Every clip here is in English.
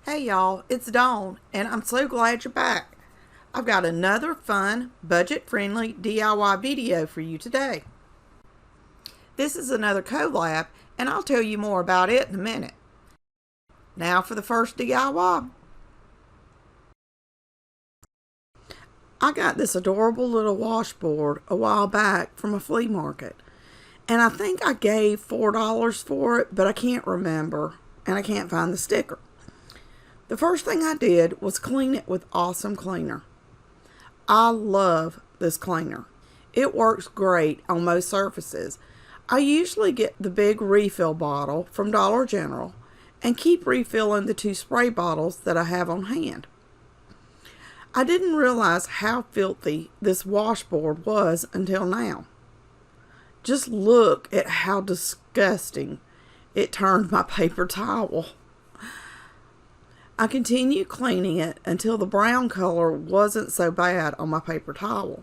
Hey y'all, it's Dawn, and I'm so glad you're back. I've got another fun, budget-friendly DIY video for you today. This is another collab, and I'll tell you more about it in a minute. Now for the first DIY. I got this adorable little washboard a while back from a flea market, and I think I gave $4 for it, but I can't remember, and I can't find the sticker. The first thing I did was clean it with Awesome Cleaner. I love this cleaner. It works great on most surfaces. I usually get the big refill bottle from Dollar General and keep refilling the 2 spray bottles that I have on hand. I didn't realize how filthy this washboard was until now. Just look at how disgusting it turned my paper towel. I continued cleaning it until the brown color wasn't so bad on my paper towel.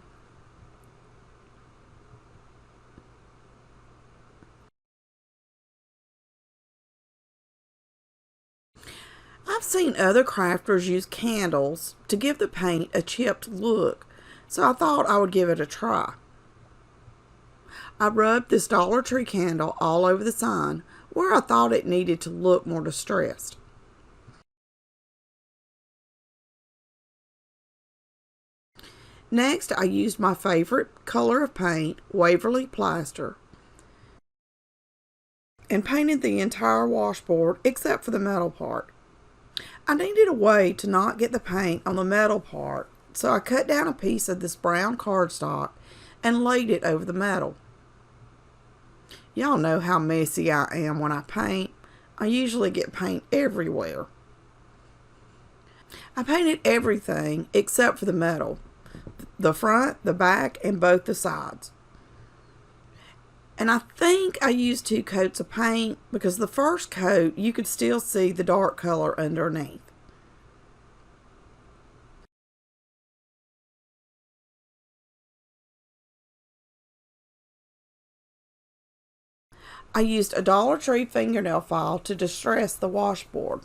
I've seen other crafters use candles to give the paint a chipped look, so I thought I would give it a try. I rubbed this Dollar Tree candle all over the sign where I thought it needed to look more distressed. Next, I used my favorite color of paint, Waverly Plaster, and painted the entire washboard except for the metal part. I needed a way to not get the paint on the metal part, so I cut down a piece of this brown cardstock and laid it over the metal. Y'all know how messy I am when I paint. I usually get paint everywhere. I painted everything except for the metal. The front, the back, and both the sides. And I think I used 2 coats of paint because the first coat you could still see the dark color underneath. I used a Dollar Tree fingernail file to distress the washboard.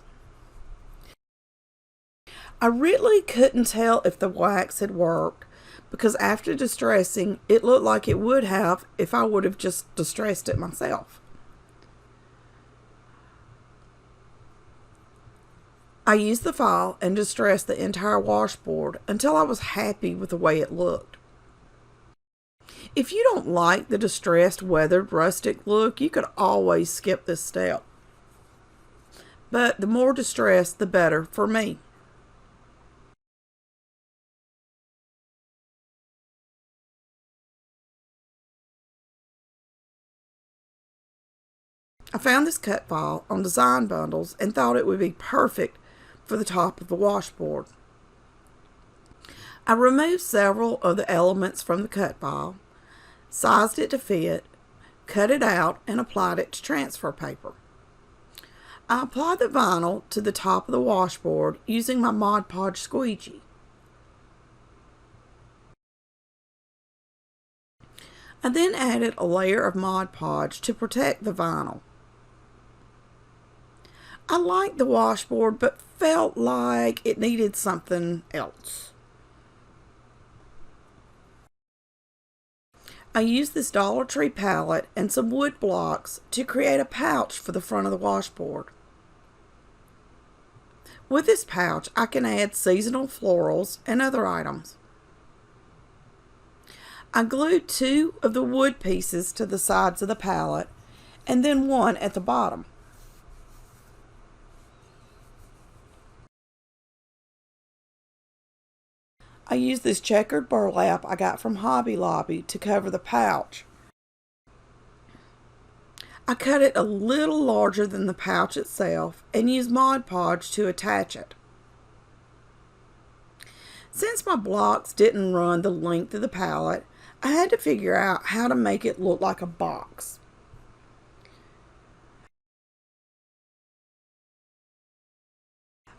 I really couldn't tell if the wax had worked because after distressing, it looked like it would have if I would have just distressed it myself. I used the file and distressed the entire washboard until I was happy with the way it looked. If you don't like the distressed, weathered, rustic look, you could always skip this step. But the more distressed, the better for me. I found this cut file on Design Bundles and thought it would be perfect for the top of the washboard. I removed several of the elements from the cut file, sized it to fit, cut it out, and applied it to transfer paper. I applied the vinyl to the top of the washboard using my Mod Podge squeegee. I then added a layer of Mod Podge to protect the vinyl. I liked the washboard but felt like it needed something else. I used this Dollar Tree palette and some wood blocks to create a pouch for the front of the washboard. With this pouch, I can add seasonal florals and other items. I glued 2 of the wood pieces to the sides of the palette and then 1 at the bottom. I used this checkered burlap I got from Hobby Lobby to cover the pouch. I cut it a little larger than the pouch itself and used Mod Podge to attach it. Since my blocks didn't run the length of the palette, I had to figure out how to make it look like a box.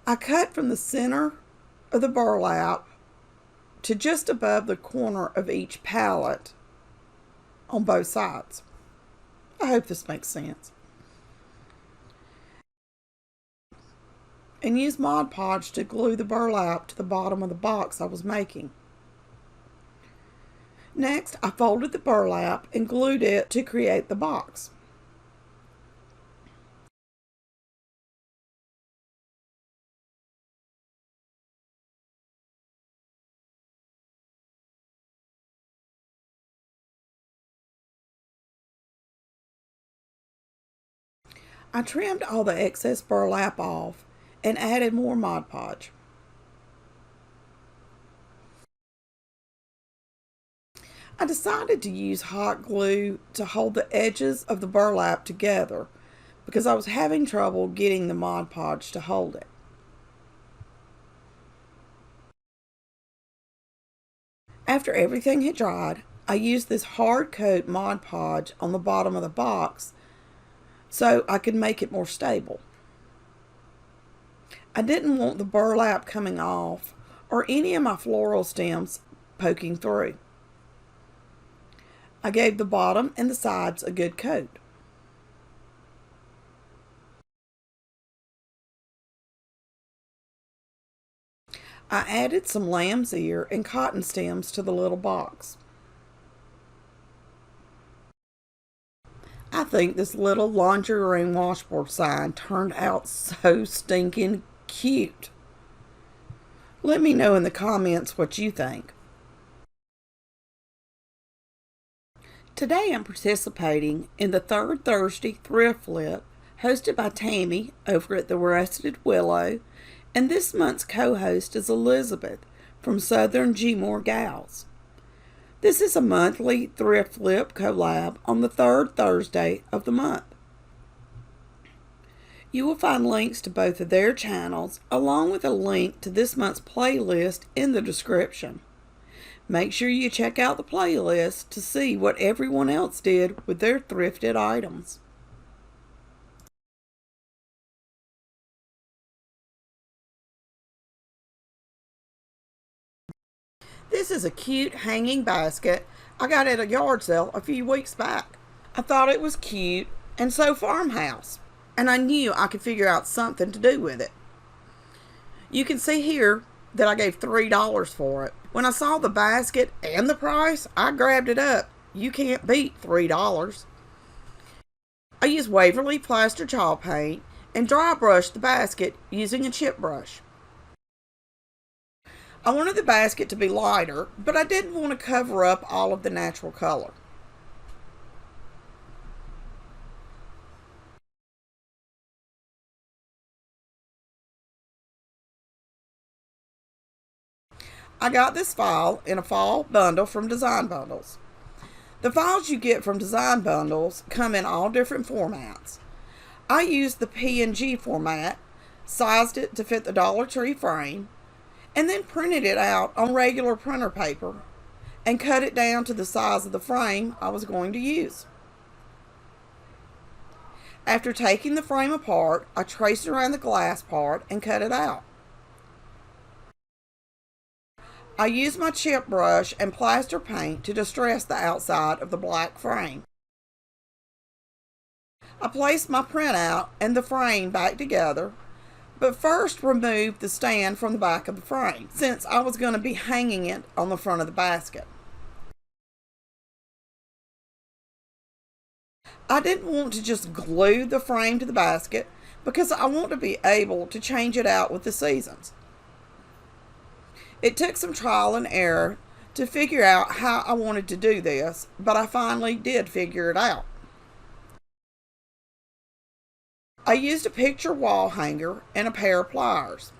I cut from the center of the burlap to just above the corner of each pallet on both sides. I hope this makes sense. and used Mod Podge to glue the burlap to the bottom of the box I was making. Next, I folded the burlap and glued it to create the box. I trimmed all the excess burlap off and added more Mod Podge. I decided to use hot glue to hold the edges of the burlap together because I was having trouble getting the Mod Podge to hold it. After everything had dried, I used this hard coat Mod Podge on the bottom of the box so I could make it more stable. I didn't want the burlap coming off or any of my floral stems poking through. I gave the bottom and the sides a good coat. I added some lamb's ear and cotton stems to the little box. I think this little laundry room washboard sign turned out so stinking cute. Let me know in the comments what you think. Today I'm participating in the third Thursday Thrift Flip hosted by Tammy over at the Rusted Willow, and this month's co-host is Elizabeth from Southern G-More Gals. This is a monthly thrift flip collab on the third Thursday of the month. You will find links to both of their channels along with a link to this month's playlist in the description. Make sure you check out the playlist to see what everyone else did with their thrifted items. This is a cute hanging basket I got at a yard sale a few weeks back. I thought it was cute and so farmhouse, and I knew I could figure out something to do with it. You can see here that I gave $3 for it. When I saw the basket and the price, I grabbed it up. You can't beat $3. I used Waverly plaster chalk paint and dry brushed the basket using a chip brush. I wanted the basket to be lighter, but I didn't want to cover up all of the natural color. I got this file in a fall bundle from Design Bundles. The files you get from Design Bundles come in all different formats. I used the PNG format, sized it to fit the Dollar Tree frame, and then printed it out on regular printer paper and cut it down to the size of the frame I was going to use. After taking the frame apart, I traced around the glass part and cut it out. I used my chip brush and plaster paint to distress the outside of the black frame. I placed my printout and the frame back together, but first removed the stand from the back of the frame, since I was going to be hanging it on the front of the basket. I didn't want to just glue the frame to the basket because I want to be able to change it out with the seasons. It took some trial and error to figure out how I wanted to do this, but I finally did figure it out. I used a picture wall hanger and a pair of pliers.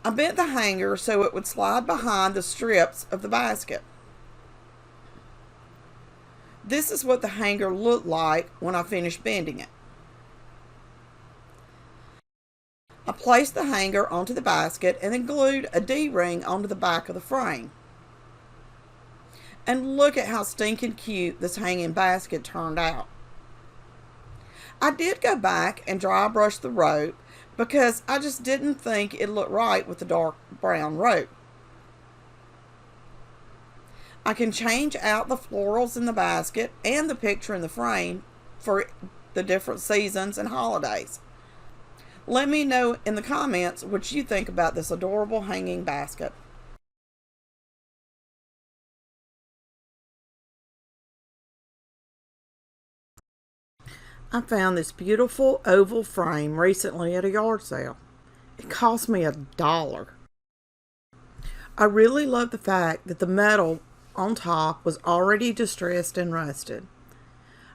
I bent the hanger so it would slide behind the strips of the basket. This is what the hanger looked like when I finished bending it. I placed the hanger onto the basket and then glued a D-ring onto the back of the frame. And look at how stinking cute this hanging basket turned out. I did go back and dry brush the rope because I just didn't think it looked right with the dark brown rope. I can change out the florals in the basket and the picture in the frame for the different seasons and holidays. Let me know in the comments what you think about this adorable hanging basket. I found this beautiful oval frame recently at a yard sale. It cost me $1. I really love the fact that the metal on top was already distressed and rusted.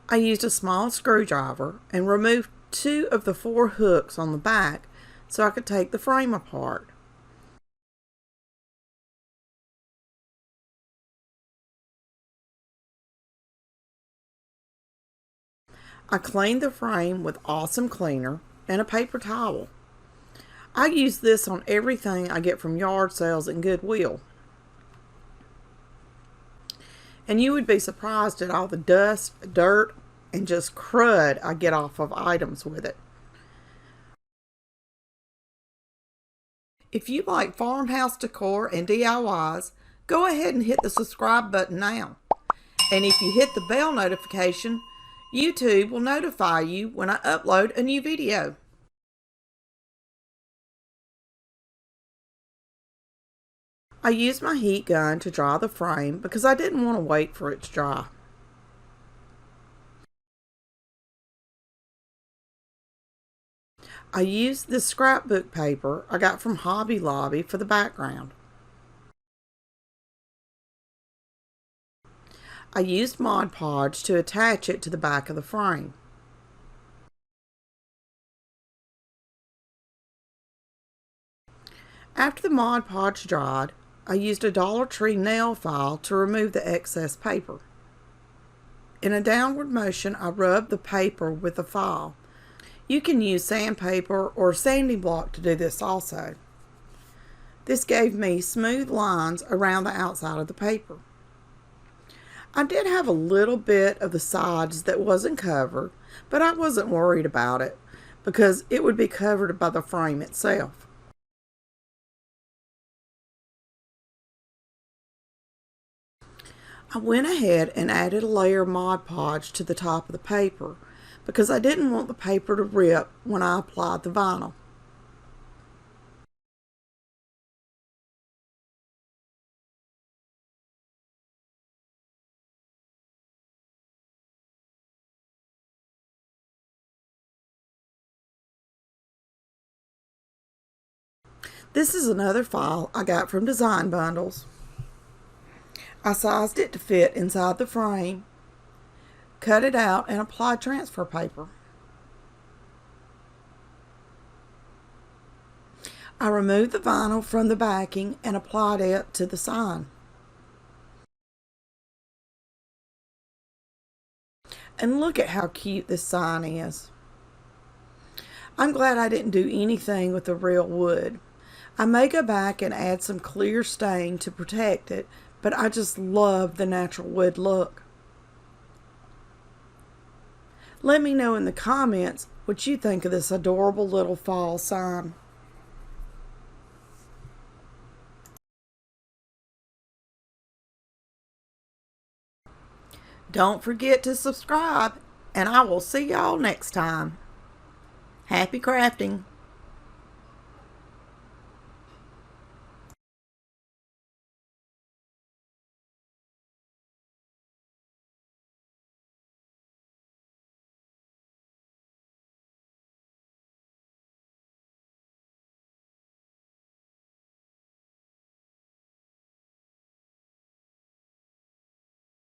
I used a small screwdriver and removed 2 of the 4 hooks on the back so I could take the frame apart. I cleaned the frame with Awesome Cleaner and a paper towel. I use this on everything I get from yard sales and Goodwill. And you would be surprised at all the dust, dirt, and just crud I get off of items with it. If you like farmhouse decor and DIYs, go ahead and hit the subscribe button now. And if you hit the bell notification, YouTube will notify you when I upload a new video. I used my heat gun to dry the frame because I didn't want to wait for it to dry. I used this scrapbook paper I got from Hobby Lobby for the background. I used Mod Podge to attach it to the back of the frame. After the Mod Podge dried, I used a Dollar Tree nail file to remove the excess paper. In a downward motion, I rubbed the paper with the file. You can use sandpaper or sanding block to do this also. This gave me smooth lines around the outside of the paper. I did have a little bit of the sides that wasn't covered, but I wasn't worried about it because it would be covered by the frame itself. I went ahead and added a layer of Mod Podge to the top of the paper because I didn't want the paper to rip when I applied the vinyl. This is another file I got from Design Bundles. I sized it to fit inside the frame, cut it out, and applied transfer paper. I removed the vinyl from the backing and applied it to the sign. And look at how cute this sign is. I'm glad I didn't do anything with the real wood. I may go back and add some clear stain to protect it, but I just love the natural wood look. Let me know in the comments what you think of this adorable little fall sign. Don't forget to subscribe, and I will see y'all next time. Happy crafting!